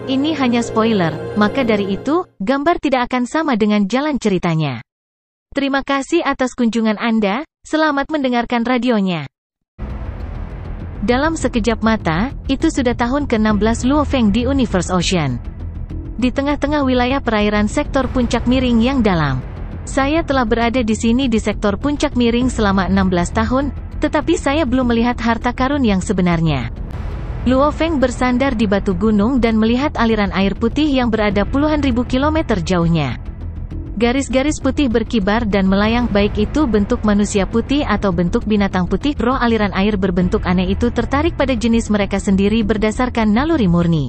Ini hanya spoiler, maka dari itu, gambar tidak akan sama dengan jalan ceritanya. Terima kasih atas kunjungan Anda, selamat mendengarkan radionya. Dalam sekejap mata, itu sudah tahun ke-16 Luo Feng di Universe Ocean. Di tengah-tengah wilayah perairan sektor puncak miring yang dalam. Saya telah berada di sini di sektor puncak miring selama 16 tahun, tetapi saya belum melihat harta karun yang sebenarnya. Luo Feng bersandar di batu gunung dan melihat aliran air putih yang berada puluhan ribu kilometer jauhnya. Garis-garis putih berkibar dan melayang, baik itu bentuk manusia putih atau bentuk binatang putih. Roh aliran air berbentuk aneh itu tertarik pada jenis mereka sendiri berdasarkan naluri murni.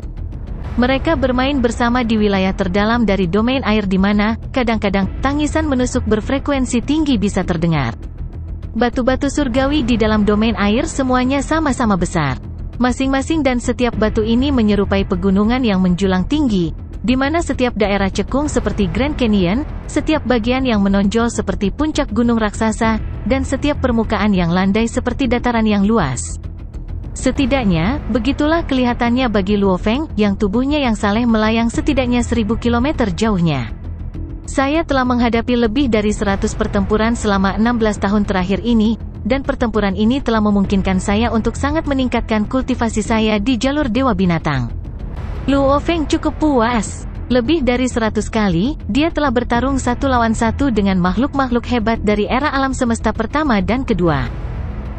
Mereka bermain bersama di wilayah terdalam dari domain air di mana, kadang-kadang, tangisan menusuk berfrekuensi tinggi bisa terdengar. Batu-batu surgawi di dalam domain air semuanya sama-sama besar. Masing-masing dan setiap batu ini menyerupai pegunungan yang menjulang tinggi, di mana setiap daerah cekung seperti Grand Canyon, setiap bagian yang menonjol seperti puncak gunung raksasa, dan setiap permukaan yang landai seperti dataran yang luas. Setidaknya, begitulah kelihatannya bagi Luo Feng, yang tubuhnya yang saleh melayang setidaknya 1000 km jauhnya. Saya telah menghadapi lebih dari 100 pertempuran selama 16 tahun terakhir ini, dan pertempuran ini telah memungkinkan saya untuk sangat meningkatkan kultivasi saya di jalur Dewa Binatang. Luo Feng cukup puas. Lebih dari 100 kali, dia telah bertarung satu lawan satu dengan makhluk-makhluk hebat dari era alam semesta pertama dan kedua.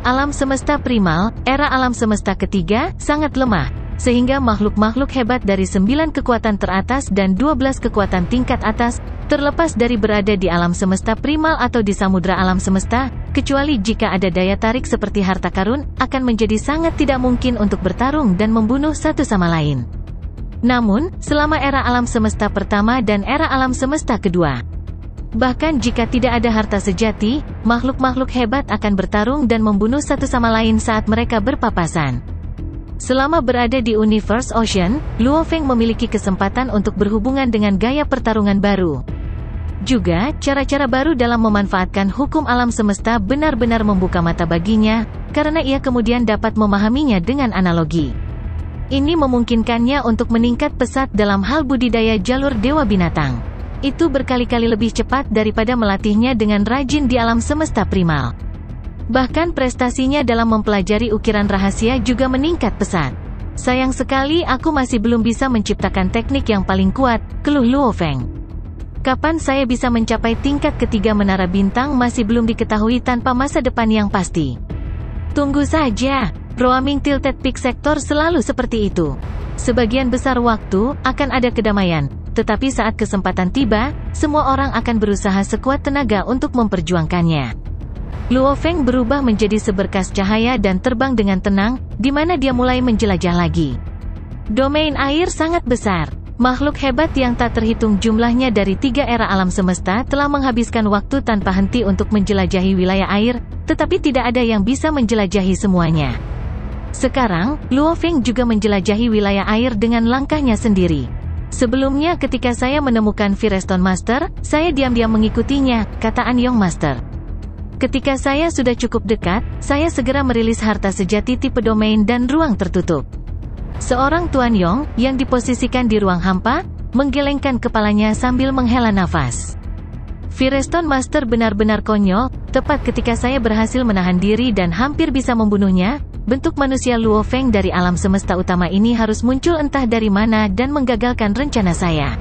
Alam semesta primal, era alam semesta ketiga, sangat lemah, sehingga makhluk-makhluk hebat dari 9 kekuatan teratas dan 12 kekuatan tingkat atas, terlepas dari berada di alam semesta primal atau di samudra alam semesta, kecuali jika ada daya tarik seperti harta karun, akan menjadi sangat tidak mungkin untuk bertarung dan membunuh satu sama lain. Namun, selama era alam semesta pertama dan era alam semesta kedua, bahkan jika tidak ada harta sejati, makhluk-makhluk hebat akan bertarung dan membunuh satu sama lain saat mereka berpapasan. Selama berada di Universe Ocean, Luo Feng memiliki kesempatan untuk berhubungan dengan gaya pertarungan baru. Juga, cara-cara baru dalam memanfaatkan hukum alam semesta benar-benar membuka mata baginya, karena ia kemudian dapat memahaminya dengan analogi. Ini memungkinkannya untuk meningkat pesat dalam hal budidaya jalur Dewa Binatang. Itu berkali-kali lebih cepat daripada melatihnya dengan rajin di alam semesta primal. Bahkan prestasinya dalam mempelajari ukiran rahasia juga meningkat pesat. Sayang sekali aku masih belum bisa menciptakan teknik yang paling kuat, keluh Luo Feng. Kapan saya bisa mencapai tingkat ketiga menara bintang masih belum diketahui tanpa masa depan yang pasti. Tunggu saja, Roaming Tilted Peak Sector selalu seperti itu. Sebagian besar waktu, akan ada kedamaian, tetapi saat kesempatan tiba, semua orang akan berusaha sekuat tenaga untuk memperjuangkannya. Luo Feng berubah menjadi seberkas cahaya dan terbang dengan tenang, di mana dia mulai menjelajah lagi. Domain air sangat besar. Makhluk hebat yang tak terhitung jumlahnya dari 3 era alam semesta telah menghabiskan waktu tanpa henti untuk menjelajahi wilayah air, tetapi tidak ada yang bisa menjelajahi semuanya. Sekarang, Luo Feng juga menjelajahi wilayah air dengan langkahnya sendiri. Sebelumnya ketika saya menemukan Firestone Master, saya diam-diam mengikutinya, kata Anyong Master. Ketika saya sudah cukup dekat, saya segera merilis harta sejati tipe domain dan ruang tertutup. Seorang Tuan Yong, yang diposisikan di ruang hampa, menggelengkan kepalanya sambil menghela nafas. Firestone Master benar-benar konyol, tepat ketika saya berhasil menahan diri dan hampir bisa membunuhnya, bentuk manusia Luo Feng dari alam semesta utama ini harus muncul entah dari mana dan menggagalkan rencana saya.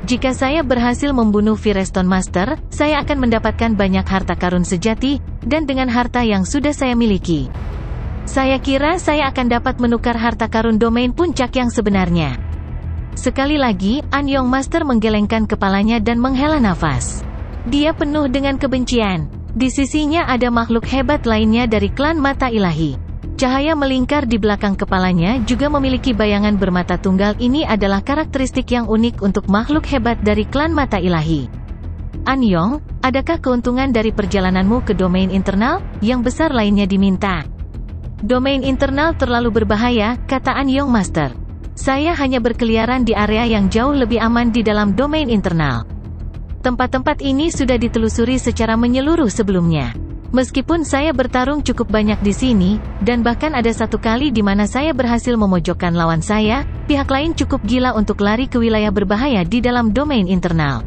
Jika saya berhasil membunuh Firestone Master, saya akan mendapatkan banyak harta karun sejati, dan dengan harta yang sudah saya miliki, saya kira saya akan dapat menukar harta karun domain puncak yang sebenarnya. Sekali lagi, Anyong Master menggelengkan kepalanya dan menghela nafas. Dia penuh dengan kebencian. Di sisinya ada makhluk hebat lainnya dari klan mata ilahi. Cahaya melingkar di belakang kepalanya juga memiliki bayangan bermata tunggal. Ini adalah karakteristik yang unik untuk makhluk hebat dari klan mata ilahi. Anyong, adakah keuntungan dari perjalananmu ke domain internal? Yang besar lainnya diminta. Domain internal terlalu berbahaya, kata Anyong Master. Saya hanya berkeliaran di area yang jauh lebih aman di dalam domain internal. Tempat-tempat ini sudah ditelusuri secara menyeluruh sebelumnya. Meskipun saya bertarung cukup banyak di sini, dan bahkan ada satu kali di mana saya berhasil memojokkan lawan saya, pihak lain cukup gila untuk lari ke wilayah berbahaya di dalam domain internal.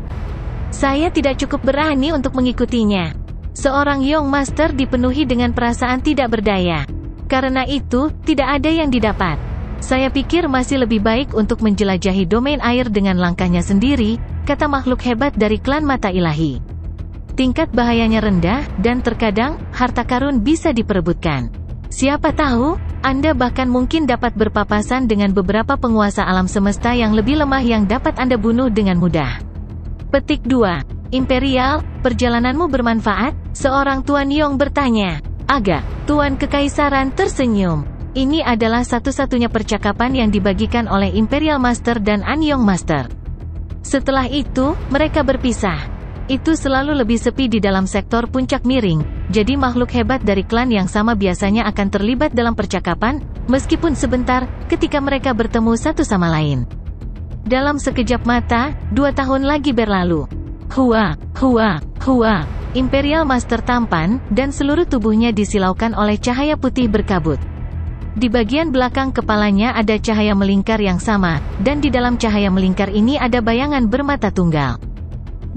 Saya tidak cukup berani untuk mengikutinya. Seorang Young Master dipenuhi dengan perasaan tidak berdaya. Karena itu, tidak ada yang didapat. Saya pikir masih lebih baik untuk menjelajahi domain air dengan langkahnya sendiri, kata makhluk hebat dari klan mata ilahi. Tingkat bahayanya rendah, dan terkadang, harta karun bisa diperebutkan. Siapa tahu, Anda bahkan mungkin dapat berpapasan dengan beberapa penguasa alam semesta yang lebih lemah yang dapat Anda bunuh dengan mudah. Petik 2. Imperial, perjalananmu bermanfaat? Seorang Tuan Yong bertanya. Agak, Tuan Kekaisaran tersenyum. Ini adalah satu-satunya percakapan yang dibagikan oleh Imperial Master dan An Yong Master. Setelah itu, mereka berpisah. Itu selalu lebih sepi di dalam sektor puncak miring, jadi makhluk hebat dari klan yang sama biasanya akan terlibat dalam percakapan, meskipun sebentar, ketika mereka bertemu satu sama lain. Dalam sekejap mata, 2 tahun lagi berlalu. Hua, hua, hua. Imperial Master tampan, dan seluruh tubuhnya disilaukan oleh cahaya putih berkabut. Di bagian belakang kepalanya ada cahaya melingkar yang sama, dan di dalam cahaya melingkar ini ada bayangan bermata tunggal.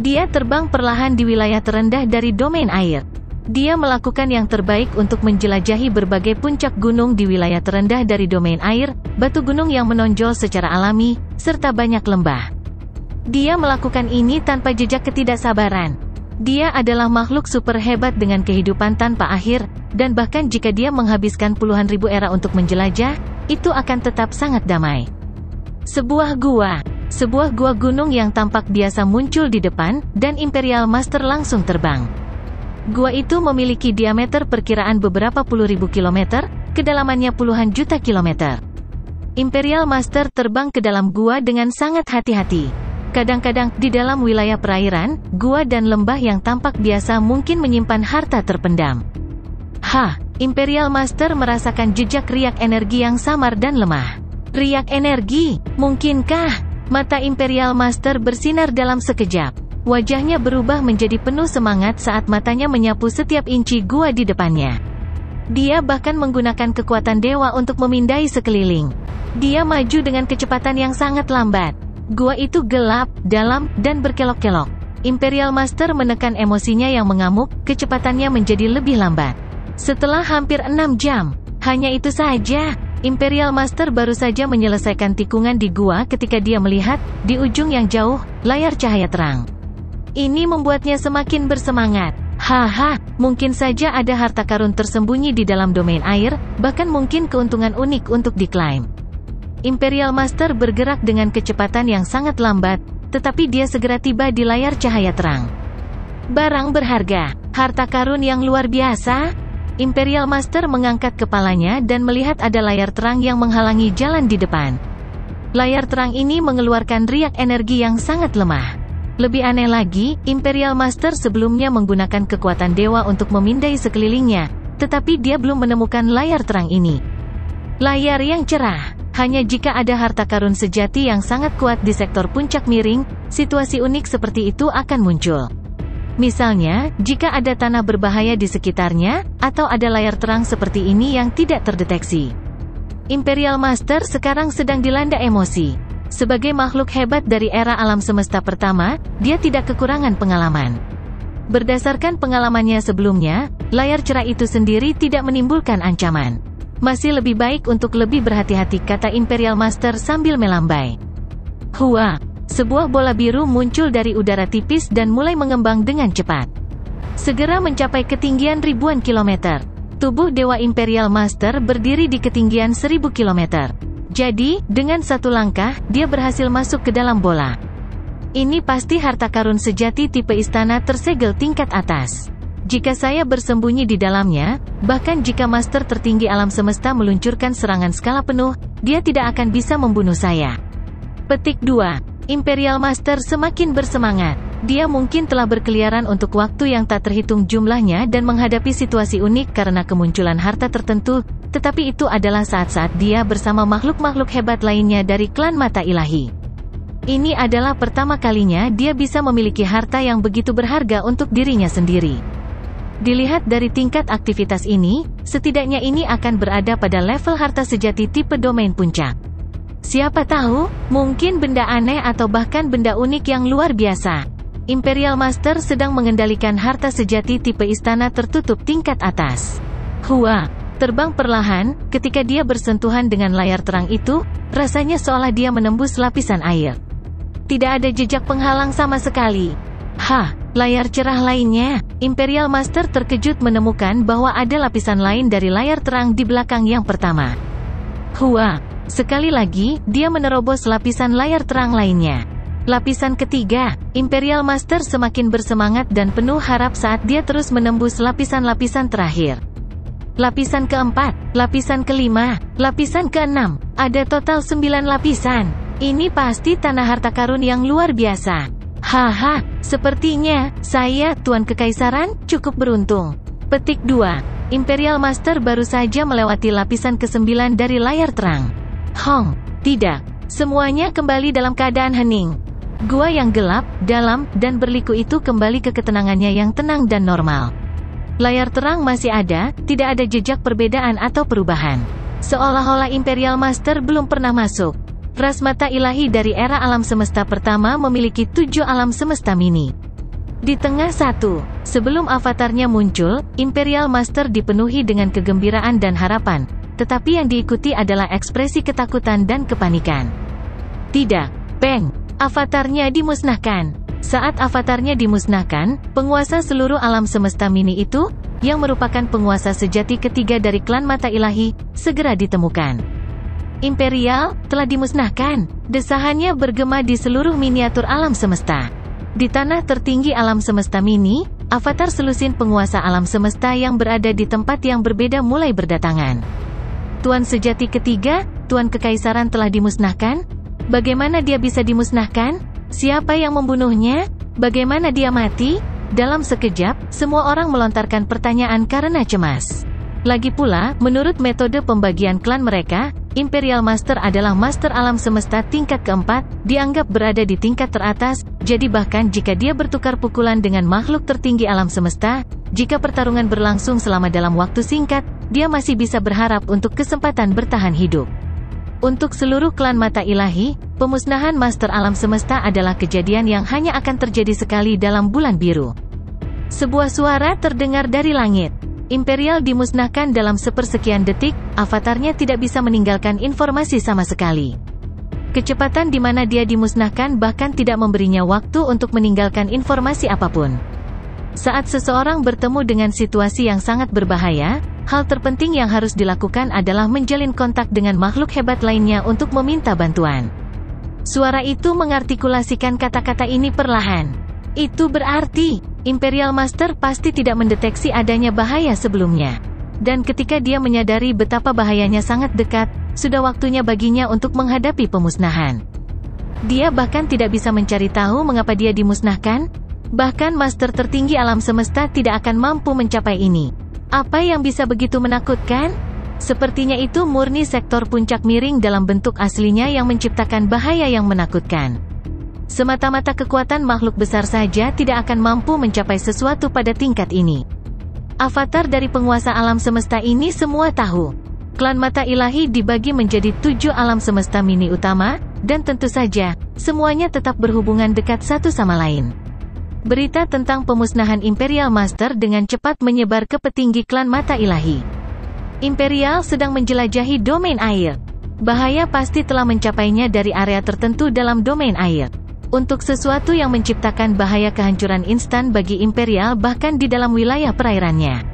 Dia terbang perlahan di wilayah terendah dari domain air. Dia melakukan yang terbaik untuk menjelajahi berbagai puncak gunung di wilayah terendah dari domain air, batu gunung yang menonjol secara alami, serta banyak lembah. Dia melakukan ini tanpa jejak ketidaksabaran. Dia adalah makhluk super hebat dengan kehidupan tanpa akhir, dan bahkan jika dia menghabiskan puluhan ribu era untuk menjelajah, itu akan tetap sangat damai. Sebuah gua gunung yang tampak biasa muncul di depan, dan Imperial Master langsung terbang. Gua itu memiliki diameter perkiraan beberapa puluh ribu kilometer, kedalamannya puluhan juta kilometer. Imperial Master terbang ke dalam gua dengan sangat hati-hati. Kadang-kadang, di dalam wilayah perairan, gua dan lembah yang tampak biasa mungkin menyimpan harta terpendam. Imperial Master merasakan jejak riak energi yang samar dan lemah. Riak energi, mungkinkah? Mata Imperial Master bersinar dalam sekejap. Wajahnya berubah menjadi penuh semangat saat matanya menyapu setiap inci gua di depannya. Dia bahkan menggunakan kekuatan dewa untuk memindai sekeliling. Dia maju dengan kecepatan yang sangat lambat. Gua itu gelap, dalam, dan berkelok-kelok. Imperial Master menekan emosinya yang mengamuk, kecepatannya menjadi lebih lambat. Setelah hampir 6 jam, hanya itu saja. Imperial Master baru saja menyelesaikan tikungan di gua ketika dia melihat, di ujung yang jauh, layar cahaya terang. Ini membuatnya semakin bersemangat. Mungkin saja ada harta karun tersembunyi di dalam domain air, bahkan mungkin keuntungan unik untuk diklaim. Imperial Master bergerak dengan kecepatan yang sangat lambat, tetapi dia segera tiba di layar cahaya terang. Barang berharga, harta karun yang luar biasa. Imperial Master mengangkat kepalanya dan melihat ada layar terang yang menghalangi jalan di depan. Layar terang ini mengeluarkan riak energi yang sangat lemah. Lebih aneh lagi, Imperial Master sebelumnya menggunakan kekuatan dewa untuk memindai sekelilingnya, tetapi dia belum menemukan layar terang ini. Layar yang cerah. Hanya jika ada harta karun sejati yang sangat kuat di sektor puncak miring, situasi unik seperti itu akan muncul. Misalnya, jika ada tanah berbahaya di sekitarnya, atau ada layar terang seperti ini yang tidak terdeteksi. Imperial Master sekarang sedang dilanda emosi. Sebagai makhluk hebat dari era alam semesta pertama, dia tidak kekurangan pengalaman. Berdasarkan pengalamannya sebelumnya, layar cerah itu sendiri tidak menimbulkan ancaman. Masih lebih baik untuk lebih berhati-hati, kata Imperial Master sambil melambai. Sebuah bola biru muncul dari udara tipis dan mulai mengembang dengan cepat. Segera mencapai ketinggian ribuan kilometer. Tubuh Dewa Imperial Master berdiri di ketinggian 1000 kilometer. Jadi, dengan satu langkah, dia berhasil masuk ke dalam bola. Ini pasti harta karun sejati tipe istana tersegel tingkat atas. Jika saya bersembunyi di dalamnya, bahkan jika Master tertinggi alam semesta meluncurkan serangan skala penuh, dia tidak akan bisa membunuh saya. Petik 2. Imperial Master semakin bersemangat. Dia mungkin telah berkeliaran untuk waktu yang tak terhitung jumlahnya dan menghadapi situasi unik karena kemunculan harta tertentu, tetapi itu adalah saat-saat dia bersama makhluk-makhluk hebat lainnya dari klan mata ilahi. Ini adalah pertama kalinya dia bisa memiliki harta yang begitu berharga untuk dirinya sendiri. Dilihat dari tingkat aktivitas ini, setidaknya ini akan berada pada level harta sejati tipe domain puncak. Siapa tahu, mungkin benda aneh atau bahkan benda unik yang luar biasa. Imperial Master sedang mengendalikan harta sejati tipe istana tertutup tingkat atas. Hua terbang perlahan, ketika dia bersentuhan dengan layar terang itu, rasanya seolah dia menembus lapisan air. Tidak ada jejak penghalang sama sekali. Layar cerah lainnya. Imperial Master terkejut menemukan bahwa ada lapisan lain dari layar terang di belakang yang pertama. Sekali lagi, dia menerobos lapisan layar terang lainnya. Lapisan ketiga. Imperial Master semakin bersemangat dan penuh harap saat dia terus menembus lapisan-lapisan terakhir. Lapisan keempat, lapisan kelima, lapisan keenam. Ada total 9 lapisan. Ini pasti tanah harta karun yang luar biasa. Sepertinya, saya, Tuan Kekaisaran, cukup beruntung. Petik 2. Imperial Master baru saja melewati lapisan ke-9 dari layar terang. Tidak. Semuanya kembali dalam keadaan hening. Gua yang gelap, dalam, dan berliku itu kembali ke ketenangannya yang tenang dan normal. Layar terang masih ada, tidak ada jejak perbedaan atau perubahan. Seolah-olah Imperial Master belum pernah masuk. Ras mata ilahi dari era alam semesta pertama memiliki 7 alam semesta mini. Di tengah satu, sebelum avatarnya muncul, Imperial Master dipenuhi dengan kegembiraan dan harapan, tetapi yang diikuti adalah ekspresi ketakutan dan kepanikan. Tidak, Peng, avatarnya dimusnahkan. Saat avatarnya dimusnahkan, penguasa seluruh alam semesta mini itu, yang merupakan penguasa sejati ketiga dari klan mata ilahi, segera ditemukan. Imperial telah dimusnahkan. Desahannya bergema di seluruh miniatur alam semesta. Di tanah tertinggi alam semesta mini, avatar selusin penguasa alam semesta yang berada di tempat yang berbeda mulai berdatangan. Tuan sejati ketiga, Tuan Kekaisaran telah dimusnahkan? Bagaimana dia bisa dimusnahkan? Siapa yang membunuhnya? Bagaimana dia mati? Dalam sekejap, semua orang melontarkan pertanyaan karena cemas. Lagi pula, menurut metode pembagian klan mereka, Imperial Master adalah Master Alam Semesta tingkat keempat, dianggap berada di tingkat teratas, jadi bahkan jika dia bertukar pukulan dengan makhluk tertinggi alam semesta, jika pertarungan berlangsung selama dalam waktu singkat, dia masih bisa berharap untuk kesempatan bertahan hidup. Untuk seluruh klan mata ilahi, pemusnahan Master Alam Semesta adalah kejadian yang hanya akan terjadi sekali dalam bulan biru. Sebuah suara terdengar dari langit. Imperial dimusnahkan dalam sepersekian detik, avatarnya tidak bisa meninggalkan informasi sama sekali. Kecepatan di mana dia dimusnahkan bahkan tidak memberinya waktu untuk meninggalkan informasi apapun. Saat seseorang bertemu dengan situasi yang sangat berbahaya, hal terpenting yang harus dilakukan adalah menjalin kontak dengan makhluk hebat lainnya untuk meminta bantuan. Suara itu mengartikulasikan kata-kata ini perlahan. Itu berarti, Imperial Master pasti tidak mendeteksi adanya bahaya sebelumnya. Dan ketika dia menyadari betapa bahayanya sangat dekat, sudah waktunya baginya untuk menghadapi pemusnahan. Dia bahkan tidak bisa mencari tahu mengapa dia dimusnahkan. Bahkan Master tertinggi alam semesta tidak akan mampu mencapai ini. Apa yang bisa begitu menakutkan? Sepertinya itu murni sektor puncak miring dalam bentuk aslinya yang menciptakan bahaya yang menakutkan. Semata-mata kekuatan makhluk besar saja tidak akan mampu mencapai sesuatu pada tingkat ini. Avatar dari penguasa alam semesta ini semua tahu. Klan mata ilahi dibagi menjadi 7 alam semesta mini utama, dan tentu saja, semuanya tetap berhubungan dekat satu sama lain. Berita tentang pemusnahan Imperial Master dengan cepat menyebar ke petinggi klan mata ilahi. Imperial sedang menjelajahi domain air. Bahaya pasti telah mencapainya dari area tertentu dalam domain air. Untuk sesuatu yang menciptakan bahaya kehancuran instan bagi Imperial bahkan di dalam wilayah perairannya.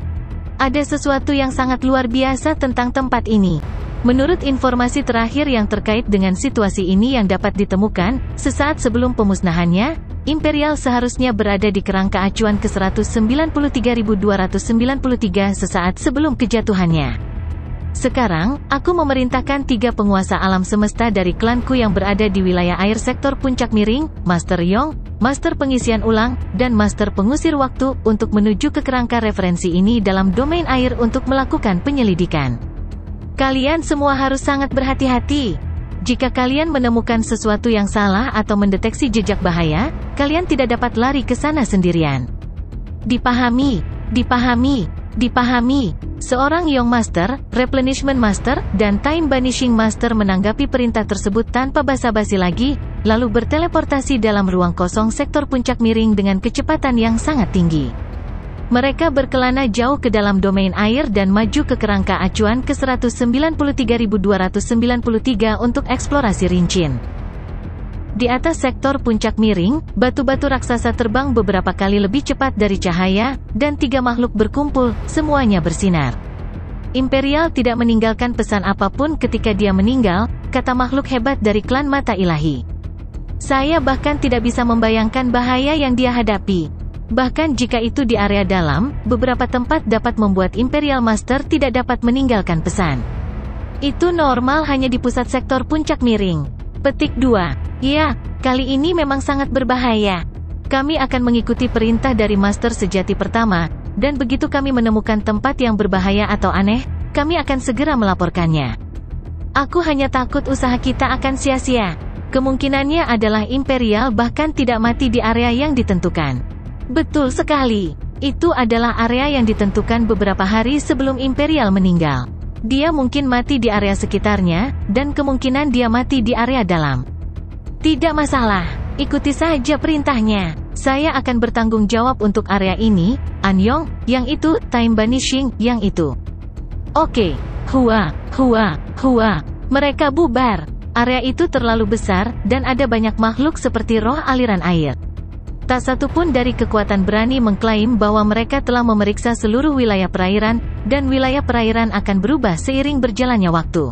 Ada sesuatu yang sangat luar biasa tentang tempat ini. Menurut informasi terakhir yang terkait dengan situasi ini yang dapat ditemukan, sesaat sebelum pemusnahannya, Imperial seharusnya berada di kerangka acuan ke 193.293 sesaat sebelum kejatuhannya. Sekarang, aku memerintahkan 3 penguasa alam semesta dari klanku yang berada di wilayah air sektor puncak miring, Master Yong, Master pengisian ulang, dan Master pengusir waktu, untuk menuju ke kerangka referensi ini dalam domain air untuk melakukan penyelidikan. Kalian semua harus sangat berhati-hati. Jika kalian menemukan sesuatu yang salah atau mendeteksi jejak bahaya, kalian tidak dapat lari ke sana sendirian. Dipahami? Dipahami. Dipahami. Seorang Young Master, Replenishment Master, dan Time Banishing Master menanggapi perintah tersebut tanpa basa-basi lagi, lalu berteleportasi dalam ruang kosong sektor puncak miring dengan kecepatan yang sangat tinggi. Mereka berkelana jauh ke dalam domain air dan maju ke kerangka acuan ke 193.293 untuk eksplorasi Rincin. Di atas sektor puncak miring, batu-batu raksasa terbang beberapa kali lebih cepat dari cahaya, dan 3 makhluk berkumpul, semuanya bersinar. Imperial tidak meninggalkan pesan apapun ketika dia meninggal, kata makhluk hebat dari klan mata ilahi. Saya bahkan tidak bisa membayangkan bahaya yang dia hadapi. Bahkan jika itu di area dalam, beberapa tempat dapat membuat Imperial Master tidak dapat meninggalkan pesan. Itu normal hanya di pusat sektor puncak miring. Petik 2. Ya, kali ini memang sangat berbahaya. Kami akan mengikuti perintah dari Master sejati pertama, dan begitu kami menemukan tempat yang berbahaya atau aneh, kami akan segera melaporkannya. Aku hanya takut usaha kita akan sia-sia. Kemungkinannya adalah Imperial bahkan tidak mati di area yang ditentukan. Betul sekali. Itu adalah area yang ditentukan beberapa hari sebelum Imperial meninggal. Dia mungkin mati di area sekitarnya, dan kemungkinan dia mati di area dalam. Tidak masalah, ikuti saja perintahnya. Saya akan bertanggung jawab untuk area ini, Anyong, yang itu, Time Banishing, yang itu. Oke, hua. Mereka bubar. Area itu terlalu besar, dan ada banyak makhluk seperti roh aliran air. Tak satu pun dari kekuatan berani mengklaim bahwa mereka telah memeriksa seluruh wilayah perairan, dan wilayah perairan akan berubah seiring berjalannya waktu.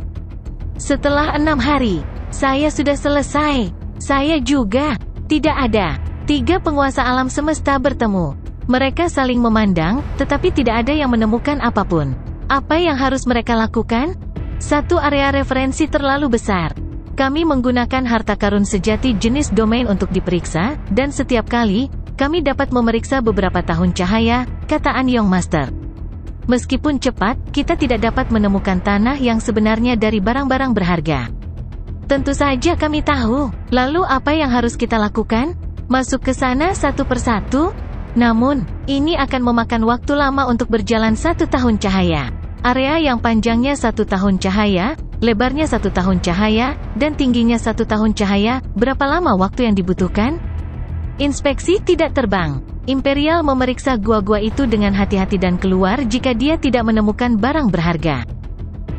Setelah 6 hari, saya sudah selesai. Saya juga. Tidak ada. 3 penguasa alam semesta bertemu. Mereka saling memandang, tetapi tidak ada yang menemukan apapun. Apa yang harus mereka lakukan? Satu area referensi terlalu besar. Kami menggunakan harta karun sejati jenis domain untuk diperiksa, dan setiap kali, kami dapat memeriksa beberapa tahun cahaya, kata Anyong Master. Meskipun cepat, kita tidak dapat menemukan tanah yang sebenarnya dari barang-barang berharga. Tentu saja kami tahu. Lalu apa yang harus kita lakukan? Masuk ke sana satu persatu? Namun, ini akan memakan waktu lama untuk berjalan 1 tahun cahaya. Area yang panjangnya 1 tahun cahaya, lebarnya 1 tahun cahaya, dan tingginya 1 tahun cahaya, berapa lama waktu yang dibutuhkan? Inspeksi tidak terbang. Imperial memeriksa gua-gua itu dengan hati-hati dan keluar jika dia tidak menemukan barang berharga.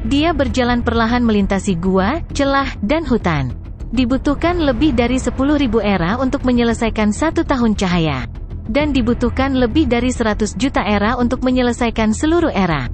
Dia berjalan perlahan melintasi gua, celah, dan hutan. Dibutuhkan lebih dari 10.000 era untuk menyelesaikan 1 tahun cahaya. Dan dibutuhkan lebih dari 100 juta era untuk menyelesaikan seluruh era.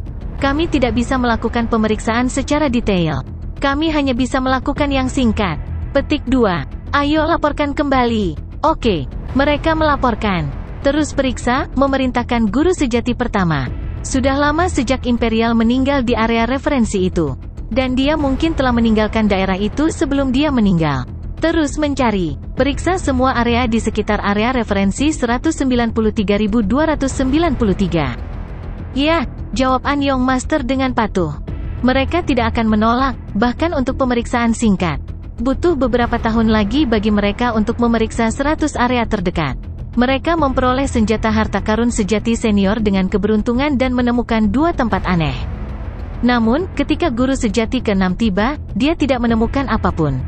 Kami tidak bisa melakukan pemeriksaan secara detail. Kami hanya bisa melakukan yang singkat. Petik 2. Ayo laporkan kembali. Oke, mereka melaporkan. Terus periksa, memerintahkan guru sejati pertama. Sudah lama sejak Imperial meninggal di area referensi itu. Dan dia mungkin telah meninggalkan daerah itu sebelum dia meninggal. Terus mencari. Periksa semua area di sekitar area referensi 193.293. Ya, jawab Anyong Master dengan patuh. Mereka tidak akan menolak, bahkan untuk pemeriksaan singkat. Butuh beberapa tahun lagi bagi mereka untuk memeriksa 100 area terdekat. Mereka memperoleh senjata harta karun sejati senior dengan keberuntungan dan menemukan 2 tempat aneh. Namun, ketika guru sejati ke-6 tiba, dia tidak menemukan apapun.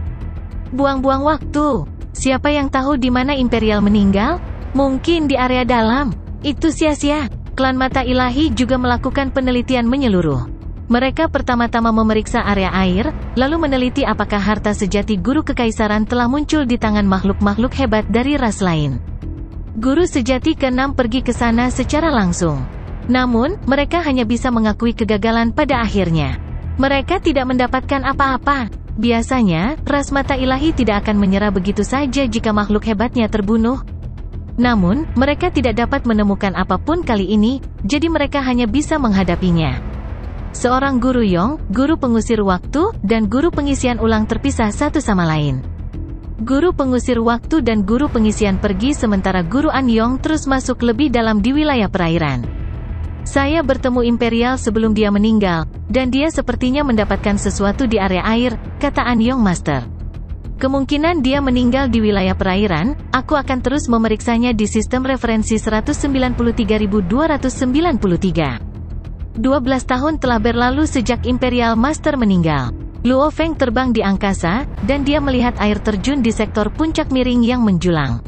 Buang-buang waktu. Siapa yang tahu di mana Imperial meninggal? Mungkin di area dalam. Itu sia-sia. Klan Mata Ilahi juga melakukan penelitian menyeluruh. Mereka pertama-tama memeriksa area air, lalu meneliti apakah harta sejati guru kekaisaran telah muncul di tangan makhluk-makhluk hebat dari ras lain. Guru sejati ke-6 pergi ke sana secara langsung. Namun, mereka hanya bisa mengakui kegagalan pada akhirnya. Mereka tidak mendapatkan apa-apa. Biasanya, ras Mata Ilahi tidak akan menyerah begitu saja jika makhluk hebatnya terbunuh. Namun, mereka tidak dapat menemukan apapun kali ini, jadi mereka hanya bisa menghadapinya. Seorang guru Yong, guru pengusir waktu, dan guru pengisian ulang terpisah satu sama lain. Guru pengusir waktu dan guru pengisian pergi sementara guru Anyong terus masuk lebih dalam di wilayah perairan. Saya bertemu Imperial sebelum dia meninggal, dan dia sepertinya mendapatkan sesuatu di area air, kata Anyong Master. Kemungkinan dia meninggal di wilayah perairan, aku akan terus memeriksanya di sistem referensi 193.293. 12 tahun telah berlalu sejak Imperial Master meninggal. Luo Feng terbang di angkasa, dan dia melihat air terjun di sektor puncak miring yang menjulang.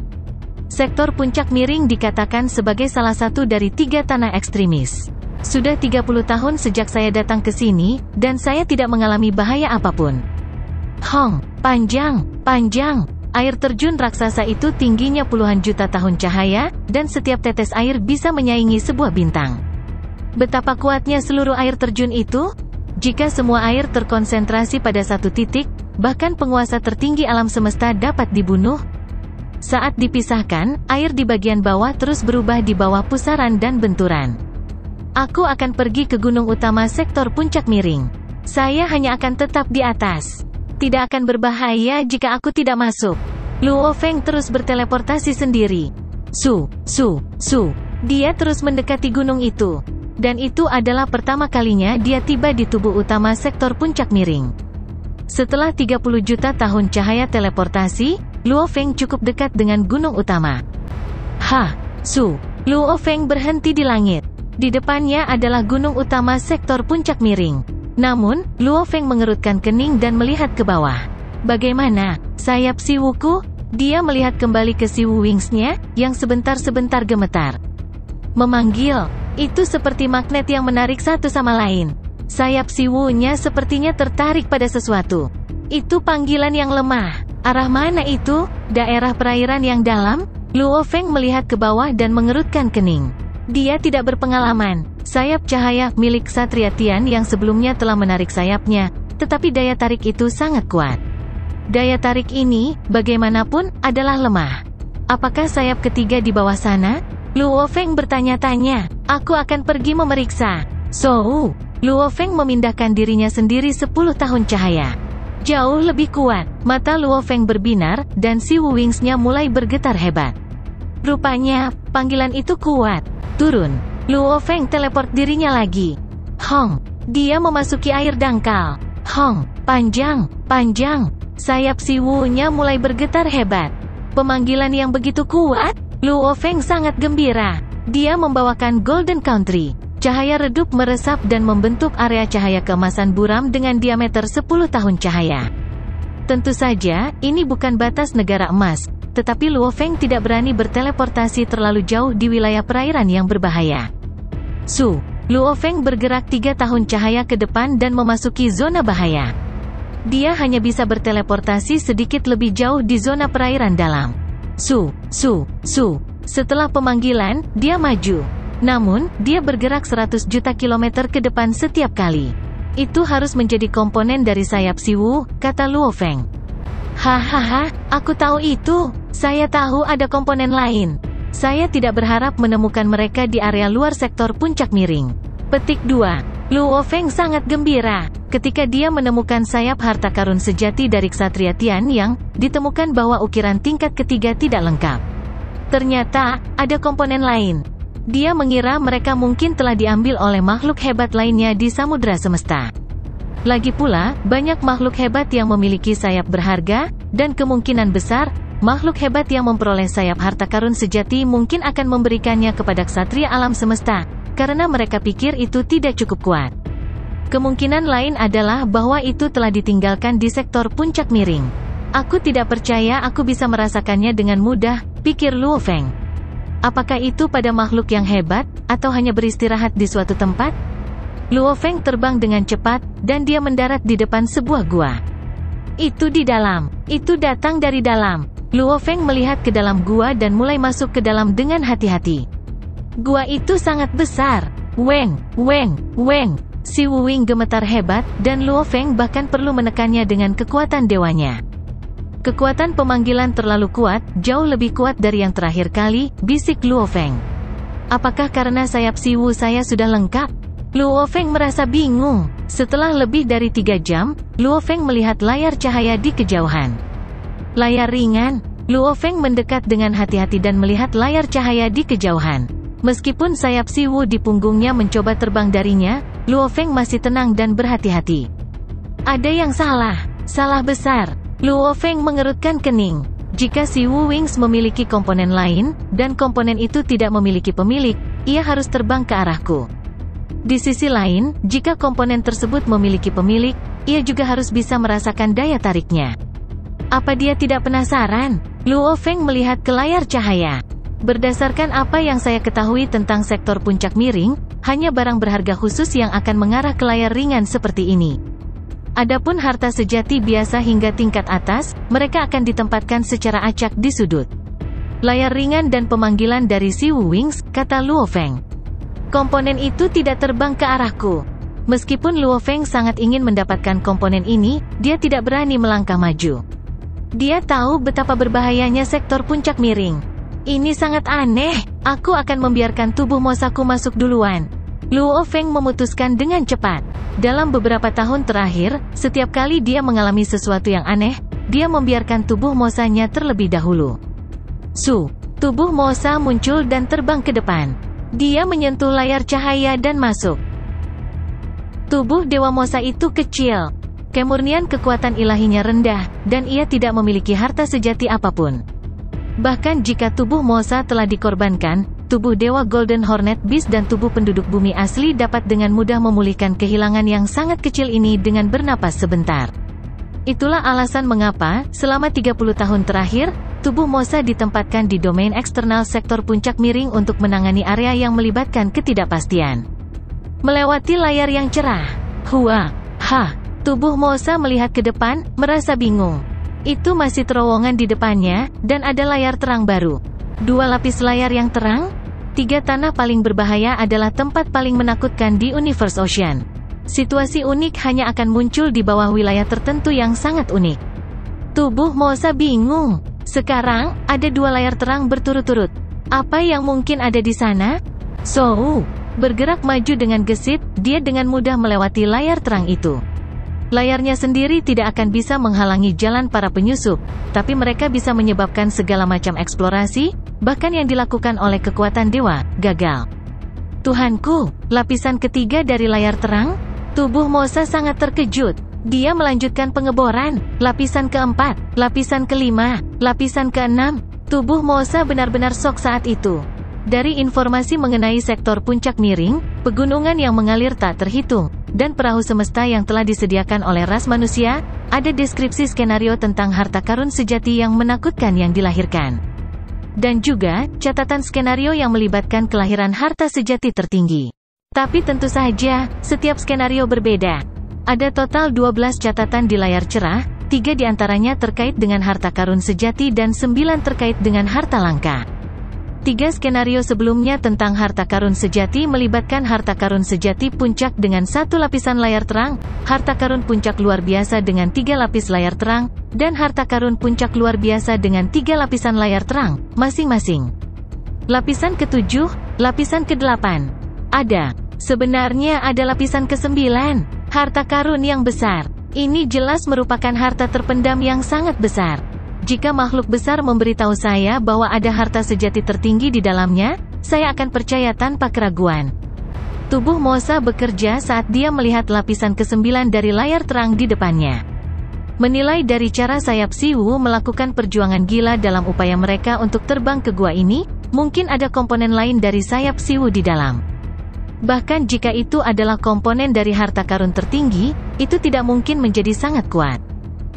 Sektor puncak miring dikatakan sebagai salah satu dari 3 tanah ekstremis. Sudah 30 tahun sejak saya datang ke sini, dan saya tidak mengalami bahaya apapun. Panjang. Air terjun raksasa itu tingginya puluhan juta tahun cahaya, dan setiap tetes air bisa menyaingi sebuah bintang. Betapa kuatnya seluruh air terjun itu? Jika semua air terkonsentrasi pada satu titik, bahkan penguasa tertinggi alam semesta dapat dibunuh. Saat dipisahkan, air di bagian bawah terus berubah di bawah pusaran dan benturan. Aku akan pergi ke gunung utama sektor puncak miring. Saya hanya akan tetap di atas. Tidak akan berbahaya jika aku tidak masuk. Luo Feng terus berteleportasi sendiri. Su. Dia terus mendekati gunung itu. Dan itu adalah pertama kalinya dia tiba di tubuh utama sektor puncak miring. Setelah 30 juta tahun cahaya teleportasi, Luo Feng cukup dekat dengan gunung utama. Luo Feng berhenti di langit. Di depannya adalah gunung utama sektor puncak miring. Namun, Luo Feng mengerutkan kening dan melihat ke bawah. Bagaimana, sayap Siwuku? Dia melihat kembali ke Siwu Wings-nya, yang sebentar-sebentar gemetar. Memanggil, itu seperti magnet yang menarik satu sama lain. Sayap Siwu-nya sepertinya tertarik pada sesuatu. Itu panggilan yang lemah. Arah mana itu? Daerah perairan yang dalam? Luo Feng melihat ke bawah dan mengerutkan kening. Dia tidak berpengalaman. Sayap cahaya milik Ksatria Tian yang sebelumnya telah menarik sayapnya, tetapi daya tarik itu sangat kuat. Daya tarik ini, bagaimanapun, adalah lemah. Apakah sayap ketiga di bawah sana? Luo Feng bertanya-tanya. Aku akan pergi memeriksa. Luo Feng memindahkan dirinya sendiri 10 tahun cahaya. Jauh lebih kuat. Mata Luo Feng berbinar, dan Siwu Wings-nya mulai bergetar hebat. Rupanya, panggilan itu kuat. Turun. Luo Feng teleport dirinya lagi. Dia memasuki air dangkal. Panjang. Sayap Siwu-nya mulai bergetar hebat. Pemanggilan yang begitu kuat? Luo Feng sangat gembira. Dia membawakan Golden Country. Cahaya redup meresap dan membentuk area cahaya keemasan buram dengan diameter 10 tahun cahaya. Tentu saja, ini bukan batas negara emas. Tetapi Luo Feng tidak berani berteleportasi terlalu jauh di wilayah perairan yang berbahaya. Luo Feng bergerak 3 tahun cahaya ke depan dan memasuki zona bahaya. Dia hanya bisa berteleportasi sedikit lebih jauh di zona perairan dalam. Setelah pemanggilan, dia maju. Namun, dia bergerak 100 juta kilometer ke depan setiap kali. Itu harus menjadi komponen dari sayap Siwu, kata Luo Feng. Aku tahu itu. Saya tahu ada komponen lain. Saya tidak berharap menemukan mereka di area luar sektor puncak miring. Petik 2. Luo Feng sangat gembira ketika dia menemukan sayap harta karun sejati dari Ksatria Tian yang ditemukan bahwa ukiran tingkat ketiga tidak lengkap. Ternyata, ada komponen lain. Dia mengira mereka mungkin telah diambil oleh makhluk hebat lainnya di samudera semesta. Lagi pula, banyak makhluk hebat yang memiliki sayap berharga, dan kemungkinan besar, makhluk hebat yang memperoleh sayap harta karun sejati mungkin akan memberikannya kepada ksatria alam semesta, karena mereka pikir itu tidak cukup kuat. Kemungkinan lain adalah bahwa itu telah ditinggalkan di sektor puncak miring. Aku tidak percaya aku bisa merasakannya dengan mudah, pikir Luo Feng. Apakah itu pada makhluk yang hebat, atau hanya beristirahat di suatu tempat? Luo Feng terbang dengan cepat, dan dia mendarat di depan sebuah gua. Itu di dalam. Itu datang dari dalam. Luo Feng melihat ke dalam gua dan mulai masuk ke dalam dengan hati-hati. Gua itu sangat besar. Weng. Si Wu Wing gemetar hebat, dan Luo Feng bahkan perlu menekannya dengan kekuatan dewanya. Kekuatan pemanggilan terlalu kuat, jauh lebih kuat dari yang terakhir kali, bisik Luo Feng. Apakah karena sayap Siwu saya sudah lengkap? Luo Feng merasa bingung. Setelah lebih dari 3 jam, Luo Feng melihat layar cahaya di kejauhan. Layar ringan. Luo Feng mendekat dengan hati-hati dan melihat layar cahaya di kejauhan. Meskipun sayap Siwu di punggungnya mencoba terbang darinya, Luo Feng masih tenang dan berhati-hati. Ada yang salah. Salah besar. Luo Feng mengerutkan kening. Jika Si Wu Wings memiliki komponen lain, dan komponen itu tidak memiliki pemilik, ia harus terbang ke arahku. Di sisi lain, jika komponen tersebut memiliki pemilik, ia juga harus bisa merasakan daya tariknya. Apa dia tidak penasaran? Luo Feng melihat ke layar cahaya. Berdasarkan apa yang saya ketahui tentang sektor puncak miring, hanya barang berharga khusus yang akan mengarah ke layar ringan seperti ini. Adapun harta sejati biasa hingga tingkat atas, mereka akan ditempatkan secara acak di sudut. Layar ringan dan pemanggilan dari Si Wu Wings, kata Luo Feng. Komponen itu tidak terbang ke arahku. Meskipun Luo Feng sangat ingin mendapatkan komponen ini, dia tidak berani melangkah maju. Dia tahu betapa berbahayanya sektor puncak miring. Ini sangat aneh, aku akan membiarkan tubuh Mosaku masuk duluan. Luo Feng memutuskan dengan cepat. Dalam beberapa tahun terakhir, setiap kali dia mengalami sesuatu yang aneh, dia membiarkan tubuh Mosanya terlebih dahulu. Tubuh Mosa muncul dan terbang ke depan. Dia menyentuh layar cahaya dan masuk. Tubuh Dewa Mosa itu kecil. Kemurnian kekuatan ilahinya rendah, dan ia tidak memiliki harta sejati apapun. Bahkan jika tubuh Mosa telah dikorbankan, tubuh Dewa Golden Hornet Beast dan tubuh penduduk bumi asli dapat dengan mudah memulihkan kehilangan yang sangat kecil ini dengan bernapas sebentar. Itulah alasan mengapa, selama 30 tahun terakhir, tubuh Mosa ditempatkan di domain eksternal sektor puncak miring untuk menangani area yang melibatkan ketidakpastian. Melewati layar yang cerah. Tubuh Mosa melihat ke depan, merasa bingung. Itu masih terowongan di depannya, dan ada layar terang baru. 2 lapis layar yang terang? 3 tanah paling berbahaya adalah tempat paling menakutkan di Universe Ocean. Situasi unik hanya akan muncul di bawah wilayah tertentu yang sangat unik. Tubuh Mosa bingung. Sekarang, ada 2 layar terang berturut-turut. Apa yang mungkin ada di sana? Bergerak maju dengan gesit, dia dengan mudah melewati layar terang itu. Layarnya sendiri tidak akan bisa menghalangi jalan para penyusup, tapi mereka bisa menyebabkan segala macam eksplorasi, bahkan yang dilakukan oleh kekuatan dewa, gagal. Tuhanku, lapisan ketiga dari layar terang? Tubuh Mosa sangat terkejut. Dia melanjutkan pengeboran, lapisan keempat, lapisan kelima, lapisan keenam. Tubuh Mosa benar-benar shock saat itu. Dari informasi mengenai sektor puncak miring, pegunungan yang mengalir tak terhitung, dan perahu semesta yang telah disediakan oleh ras manusia, ada deskripsi skenario tentang harta karun sejati yang menakutkan yang dilahirkan. Dan juga, catatan skenario yang melibatkan kelahiran harta sejati tertinggi. Tapi tentu saja, setiap skenario berbeda. Ada total 12 catatan di layar cerah, 3 diantaranya terkait dengan harta karun sejati dan 9 terkait dengan harta langka. 3 skenario sebelumnya tentang harta karun sejati melibatkan harta karun sejati puncak dengan 1 lapisan layar terang, harta karun puncak luar biasa dengan 3 lapis layar terang, dan harta karun puncak luar biasa dengan 3 lapisan layar terang, masing-masing. Lapisan ke-7, lapisan ke-8. Sebenarnya ada lapisan ke-9, harta karun yang besar. Ini jelas merupakan harta terpendam yang sangat besar. Jika makhluk besar memberitahu saya bahwa ada harta sejati tertinggi di dalamnya, saya akan percaya tanpa keraguan. Tubuh Mosa bekerja saat dia melihat lapisan ke-9 dari layar terang di depannya. Menilai dari cara sayap Si Wu melakukan perjuangan gila dalam upaya mereka untuk terbang ke gua ini, mungkin ada komponen lain dari sayap Si Wu di dalam. Bahkan jika itu adalah komponen dari harta karun tertinggi, itu tidak mungkin menjadi sangat kuat.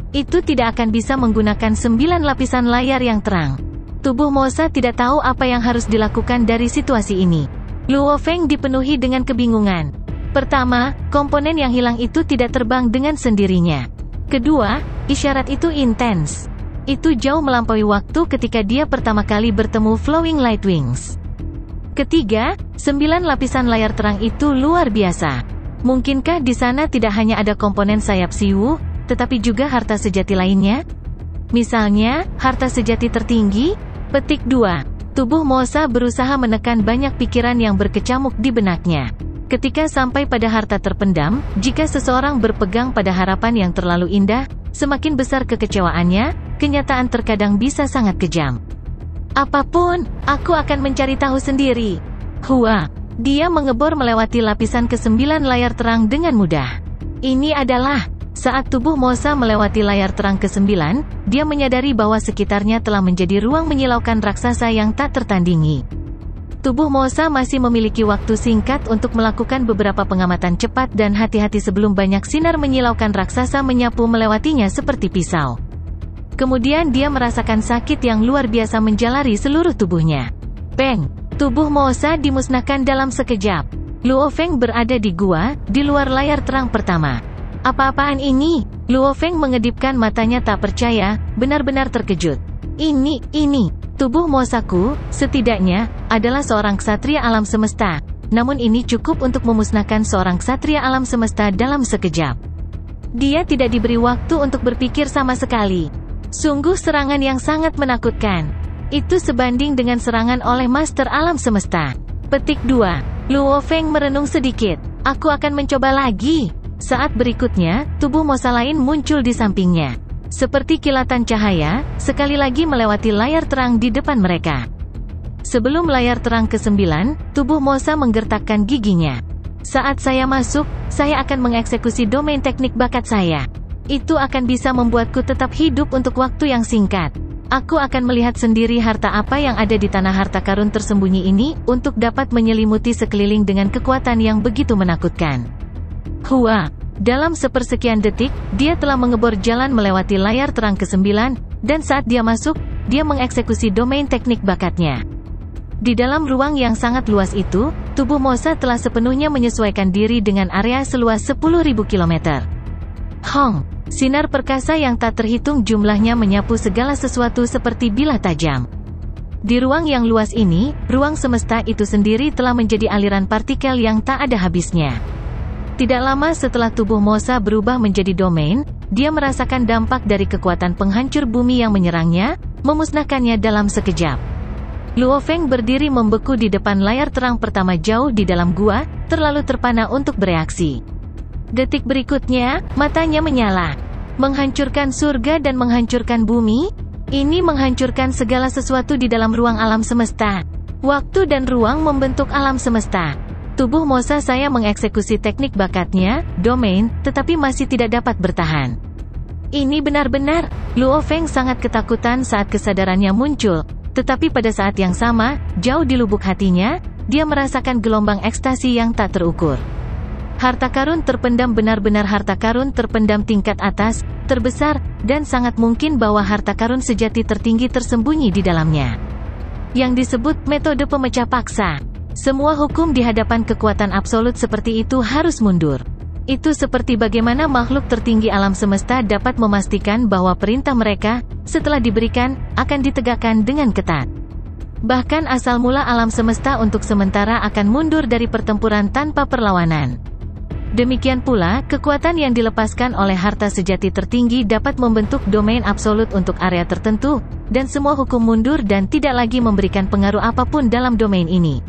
Itu tidak akan bisa menggunakan 9 lapisan layar yang terang. Tubuh Mosa tidak tahu apa yang harus dilakukan dari situasi ini. Luo Feng dipenuhi dengan kebingungan. Pertama, komponen yang hilang itu tidak terbang dengan sendirinya. Kedua, isyarat itu intens. Itu jauh melampaui waktu ketika dia pertama kali bertemu Flowing Light Wings. Ketiga, 9 lapisan layar terang itu luar biasa. Mungkinkah di sana tidak hanya ada komponen sayap Si Wu, tetapi juga harta sejati lainnya? Misalnya, harta sejati tertinggi? Petik 2. Tubuh Mosa berusaha menekan banyak pikiran yang berkecamuk di benaknya. Ketika sampai pada harta terpendam, jika seseorang berpegang pada harapan yang terlalu indah, semakin besar kekecewaannya, kenyataan terkadang bisa sangat kejam. Apapun, aku akan mencari tahu sendiri. Dia mengebor melewati lapisan ke-9 layar terang dengan mudah. Ini adalah Saat tubuh Mosa melewati layar terang ke-9, dia menyadari bahwa sekitarnya telah menjadi ruang menyilaukan raksasa yang tak tertandingi. Tubuh Mosa masih memiliki waktu singkat untuk melakukan beberapa pengamatan cepat dan hati-hati sebelum banyak sinar menyilaukan raksasa menyapu melewatinya seperti pisau. Kemudian dia merasakan sakit yang luar biasa menjalari seluruh tubuhnya. Peng! Tubuh Mosa dimusnahkan dalam sekejap. Luo Feng berada di gua, di luar layar terang pertama. Apa-apaan ini? Luo Feng mengedipkan matanya tak percaya, benar-benar terkejut. Ini, tubuh Mosaku, setidaknya, adalah seorang ksatria alam semesta. Namun ini cukup untuk memusnahkan seorang ksatria alam semesta dalam sekejap. Dia tidak diberi waktu untuk berpikir sama sekali. Sungguh serangan yang sangat menakutkan. Itu sebanding dengan serangan oleh Master Alam Semesta. Petik 2. Luo Feng merenung sedikit. Aku akan mencoba lagi. Saat berikutnya, tubuh Mosa lain muncul di sampingnya. Seperti kilatan cahaya, sekali lagi melewati layar terang di depan mereka. Sebelum layar terang ke-9, tubuh Mosa menggertakkan giginya. Saat saya masuk, saya akan mengeksekusi domain teknik bakat saya. Itu akan bisa membuatku tetap hidup untuk waktu yang singkat. Aku akan melihat sendiri harta apa yang ada di tanah harta karun tersembunyi ini, untuk dapat menyelimuti sekeliling dengan kekuatan yang begitu menakutkan. Hua! Dalam sepersekian detik, dia telah mengebor jalan melewati layar terang ke-9, dan saat dia masuk, dia mengeksekusi domain teknik bakatnya. Di dalam ruang yang sangat luas itu, tubuh Mosa telah sepenuhnya menyesuaikan diri dengan area seluas 10.000 km. Hong! Sinar perkasa yang tak terhitung jumlahnya menyapu segala sesuatu seperti bilah tajam. Di ruang yang luas ini, ruang semesta itu sendiri telah menjadi aliran partikel yang tak ada habisnya. Tidak lama setelah tubuh Mosa berubah menjadi domain, dia merasakan dampak dari kekuatan penghancur bumi yang menyerangnya, memusnahkannya dalam sekejap. Luo Feng berdiri membeku di depan layar terang pertama jauh di dalam gua, terlalu terpana untuk bereaksi. Detik berikutnya, matanya menyala. Menghancurkan surga dan menghancurkan bumi? Ini menghancurkan segala sesuatu di dalam ruang alam semesta. Waktu dan ruang membentuk alam semesta. Tubuh Mosa saya mengeksekusi teknik bakatnya, domain, tetapi masih tidak dapat bertahan. Ini benar-benar, Luo Feng sangat ketakutan saat kesadarannya muncul, tetapi pada saat yang sama, jauh di lubuk hatinya, dia merasakan gelombang ekstasi yang tak terukur. Harta karun terpendam benar-benar harta karun terpendam tingkat atas, terbesar, dan sangat mungkin bahwa harta karun sejati tertinggi tersembunyi di dalamnya. Yang disebut metode pemecah paksa. Semua hukum di hadapan kekuatan absolut seperti itu harus mundur. Itu seperti bagaimana makhluk tertinggi alam semesta dapat memastikan bahwa perintah mereka, setelah diberikan, akan ditegakkan dengan ketat. Bahkan asal mula alam semesta untuk sementara akan mundur dari pertempuran tanpa perlawanan. Demikian pula, kekuatan yang dilepaskan oleh harta sejati tertinggi dapat membentuk domain absolut untuk area tertentu, dan semua hukum mundur dan tidak lagi memberikan pengaruh apapun dalam domain ini.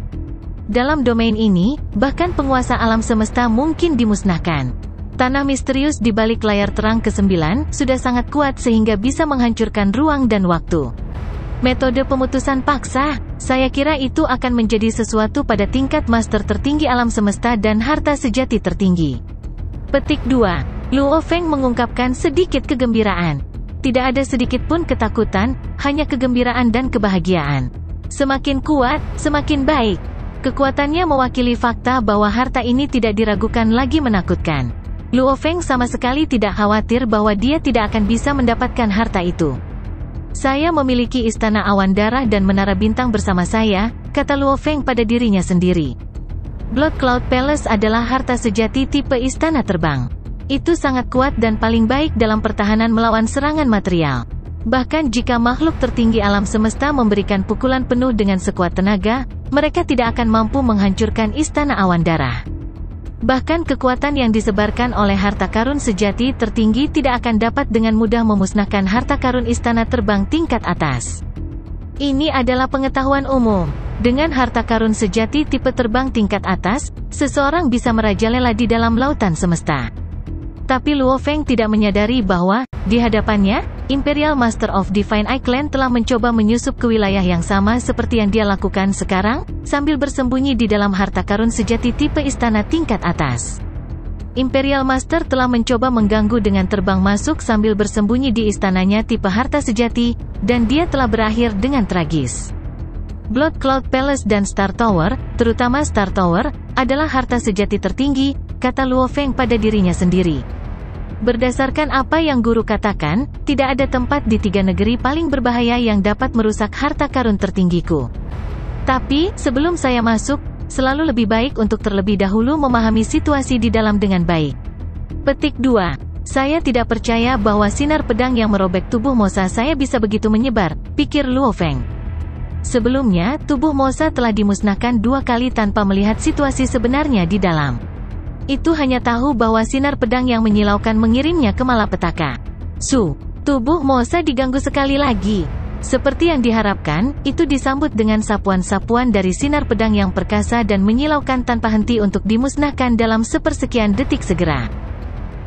Dalam domain ini, bahkan penguasa alam semesta mungkin dimusnahkan. Tanah misterius di balik layar terang ke-9 sudah sangat kuat sehingga bisa menghancurkan ruang dan waktu. Metode pemutusan paksa, saya kira itu akan menjadi sesuatu pada tingkat master tertinggi alam semesta dan harta sejati tertinggi. Petik 2. Luo Feng mengungkapkan sedikit kegembiraan. Tidak ada sedikit pun ketakutan, hanya kegembiraan dan kebahagiaan. Semakin kuat, semakin baik. Kekuatannya mewakili fakta bahwa harta ini tidak diragukan lagi menakutkan. Luo Feng sama sekali tidak khawatir bahwa dia tidak akan bisa mendapatkan harta itu. Saya memiliki istana awan darah dan menara bintang bersama saya, kata Luo Feng pada dirinya sendiri. Blood Cloud Palace adalah harta sejati tipe istana terbang. Itu sangat kuat dan paling baik dalam pertahanan melawan serangan material. Bahkan jika makhluk tertinggi alam semesta memberikan pukulan penuh dengan sekuat tenaga, mereka tidak akan mampu menghancurkan istana awan darah. Bahkan kekuatan yang disebarkan oleh harta karun sejati tertinggi tidak akan dapat dengan mudah memusnahkan harta karun istana terbang tingkat atas. Ini adalah pengetahuan umum. Dengan harta karun sejati tipe terbang tingkat atas, seseorang bisa merajalela di dalam lautan semesta. Tapi Luo Feng tidak menyadari bahwa, di hadapannya, Imperial Master of Divine Eye Clan telah mencoba menyusup ke wilayah yang sama seperti yang dia lakukan sekarang, sambil bersembunyi di dalam harta karun sejati tipe istana tingkat atas. Imperial Master telah mencoba mengganggu dengan terbang masuk sambil bersembunyi di istananya tipe harta sejati, dan dia telah berakhir dengan tragis. Blood Cloud Palace dan Star Tower, terutama Star Tower, adalah harta sejati tertinggi, kata Luo Feng pada dirinya sendiri. Berdasarkan apa yang guru katakan, tidak ada tempat di 3 negeri paling berbahaya yang dapat merusak harta karun tertinggiku. Tapi, sebelum saya masuk, selalu lebih baik untuk terlebih dahulu memahami situasi di dalam dengan baik. Petik 2. Saya tidak percaya bahwa sinar pedang yang merobek tubuh Mosa saya bisa begitu menyebar, pikir Luo Feng. Sebelumnya, tubuh Mosa telah dimusnahkan 2 kali tanpa melihat situasi sebenarnya di dalam. Itu hanya tahu bahwa sinar pedang yang menyilaukan mengirimnya ke malapetaka. Tubuh Mosa diganggu sekali lagi. Seperti yang diharapkan, itu disambut dengan sapuan-sapuan dari sinar pedang yang perkasa dan menyilaukan tanpa henti untuk dimusnahkan dalam sepersekian detik segera.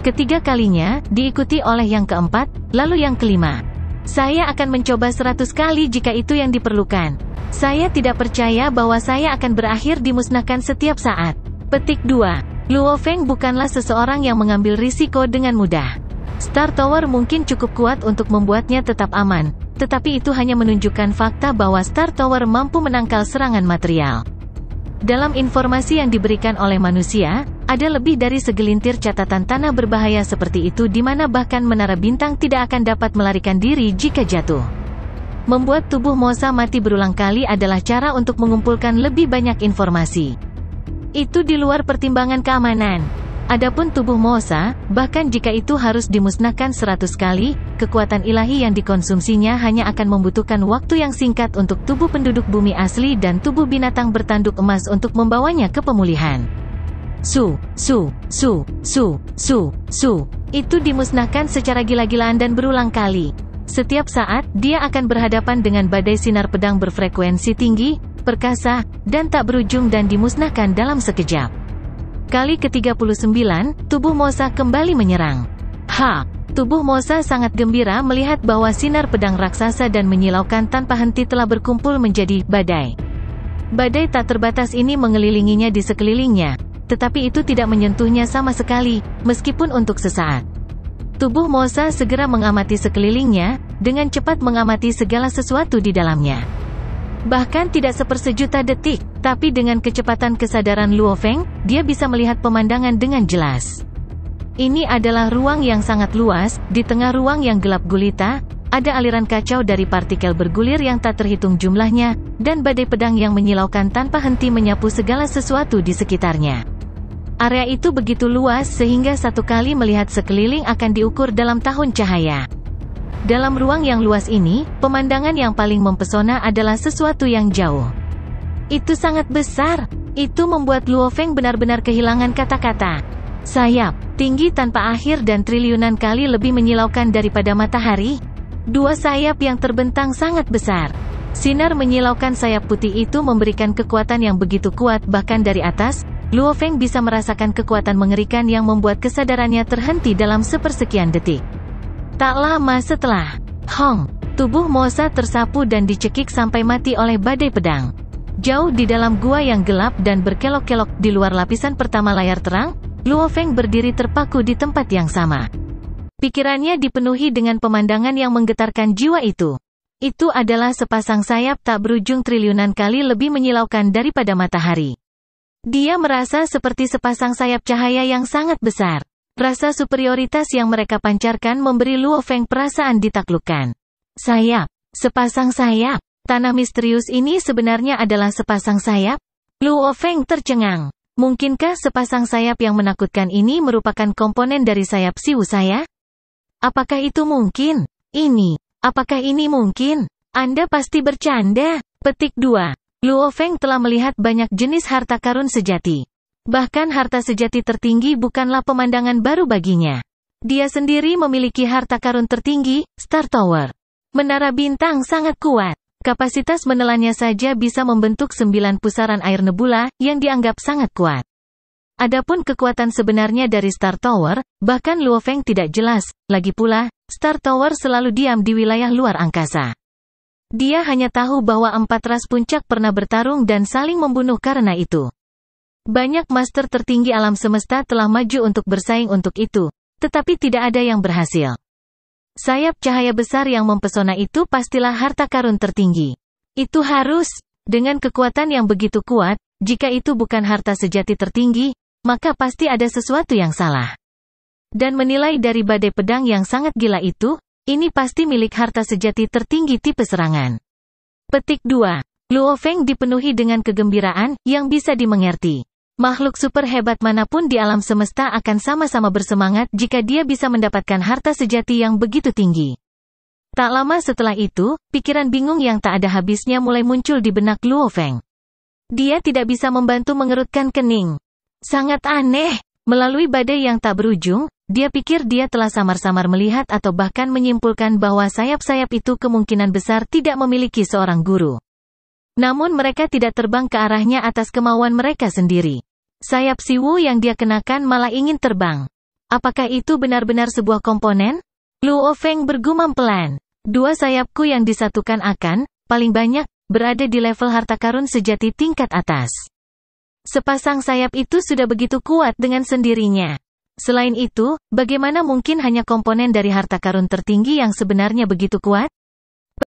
Ketiga kalinya, diikuti oleh yang keempat, lalu yang kelima. Saya akan mencoba 100 kali jika itu yang diperlukan. Saya tidak percaya bahwa saya akan berakhir dimusnahkan setiap saat. Petik 2. Luo Feng bukanlah seseorang yang mengambil risiko dengan mudah. Star Tower mungkin cukup kuat untuk membuatnya tetap aman, tetapi itu hanya menunjukkan fakta bahwa Star Tower mampu menangkal serangan material. Dalam informasi yang diberikan oleh manusia, ada lebih dari segelintir catatan tanah berbahaya seperti itu di mana bahkan menara bintang tidak akan dapat melarikan diri jika jatuh. Membuat tubuh Mosa mati berulang kali adalah cara untuk mengumpulkan lebih banyak informasi. Itu di luar pertimbangan keamanan. Adapun tubuh Mosa, bahkan jika itu harus dimusnahkan 100 kali, kekuatan ilahi yang dikonsumsinya hanya akan membutuhkan waktu yang singkat untuk tubuh penduduk bumi asli dan tubuh binatang bertanduk emas untuk membawanya ke pemulihan. Itu dimusnahkan secara gila-gilaan dan berulang kali. Setiap saat, dia akan berhadapan dengan badai sinar pedang berfrekuensi tinggi, perkasa, dan tak berujung dan dimusnahkan dalam sekejap. Kali ke-39, tubuh Mosa kembali menyerang. Tubuh Mosa sangat gembira melihat bahwa sinar pedang raksasa dan menyilaukan tanpa henti telah berkumpul menjadi badai. Badai tak terbatas ini mengelilinginya di sekelilingnya, tetapi itu tidak menyentuhnya sama sekali, meskipun untuk sesaat. Tubuh Mosa segera mengamati sekelilingnya, dengan cepat mengamati segala sesuatu di dalamnya. Bahkan tidak sepersejuta detik, tapi dengan kecepatan kesadaran Luo Feng, dia bisa melihat pemandangan dengan jelas. Ini adalah ruang yang sangat luas, di tengah ruang yang gelap gulita, ada aliran kacau dari partikel bergulir yang tak terhitung jumlahnya, dan badai pedang yang menyilaukan tanpa henti menyapu segala sesuatu di sekitarnya. Area itu begitu luas sehingga satu kali melihat sekeliling akan diukur dalam tahun cahaya. Dalam ruang yang luas ini, pemandangan yang paling mempesona adalah sesuatu yang jauh. Itu sangat besar. Itu membuat Luo Feng benar-benar kehilangan kata-kata. Sayap, tinggi tanpa akhir dan triliunan kali lebih menyilaukan daripada matahari. 2 sayap yang terbentang sangat besar. Sinar menyilaukan sayap putih itu memberikan kekuatan yang begitu kuat bahkan dari atas, Luo Feng bisa merasakan kekuatan mengerikan yang membuat kesadarannya terhenti dalam sepersekian detik. Tak lama setelah, tubuh Mosa tersapu dan dicekik sampai mati oleh badai pedang. Jauh di dalam gua yang gelap dan berkelok-kelok di luar lapisan pertama layar terang, Luo Feng berdiri terpaku di tempat yang sama. Pikirannya dipenuhi dengan pemandangan yang menggetarkan jiwa itu. Itu adalah sepasang sayap tak berujung triliunan kali lebih menyilaukan daripada matahari. Dia merasa seperti sepasang sayap cahaya yang sangat besar. Rasa superioritas yang mereka pancarkan memberi Luo Feng perasaan ditaklukkan. Sayap, sepasang sayap. Tanah misterius ini sebenarnya adalah sepasang sayap? Luo Feng tercengang. Mungkinkah sepasang sayap yang menakutkan ini merupakan komponen dari sayap Siwu saya? Apakah itu mungkin? Apakah ini mungkin? Anda pasti bercanda. Petik 2. Luo Feng telah melihat banyak jenis harta karun sejati. Bahkan harta sejati tertinggi bukanlah pemandangan baru baginya. Dia sendiri memiliki harta karun tertinggi, Star Tower. Menara bintang sangat kuat. Kapasitas menelannya saja bisa membentuk 9 pusaran air nebula, yang dianggap sangat kuat. Adapun kekuatan sebenarnya dari Star Tower, bahkan Luo Feng tidak jelas. Lagi pula, Star Tower selalu diam di wilayah luar angkasa. Dia hanya tahu bahwa 4 ras puncak pernah bertarung dan saling membunuh karena itu. Banyak master tertinggi alam semesta telah maju untuk bersaing untuk itu, tetapi tidak ada yang berhasil. Sayap cahaya besar yang mempesona itu pastilah harta karun tertinggi. Itu harus, dengan kekuatan yang begitu kuat, jika itu bukan harta sejati tertinggi, maka pasti ada sesuatu yang salah. Dan menilai dari badai pedang yang sangat gila itu, ini pasti milik harta sejati tertinggi tipe serangan. Petik 2. Luo Feng dipenuhi dengan kegembiraan, yang bisa dimengerti. Makhluk super hebat manapun di alam semesta akan sama-sama bersemangat jika dia bisa mendapatkan harta sejati yang begitu tinggi. Tak lama setelah itu, pikiran bingung yang tak ada habisnya mulai muncul di benak Luo Feng. Dia tidak bisa membantu mengerutkan kening. Sangat aneh, melalui badai yang tak berujung, dia pikir dia telah samar-samar melihat atau bahkan menyimpulkan bahwa sayap-sayap itu kemungkinan besar tidak memiliki seorang guru. Namun mereka tidak terbang ke arahnya atas kemauan mereka sendiri. Sayap Siwu yang dia kenakan malah ingin terbang. Apakah itu benar-benar sebuah komponen? Luo Feng bergumam pelan. Dua sayapku yang disatukan akan, paling banyak, berada di level harta karun sejati tingkat atas. Sepasang sayap itu sudah begitu kuat dengan sendirinya. Selain itu, bagaimana mungkin hanya komponen dari harta karun tertinggi yang sebenarnya begitu kuat?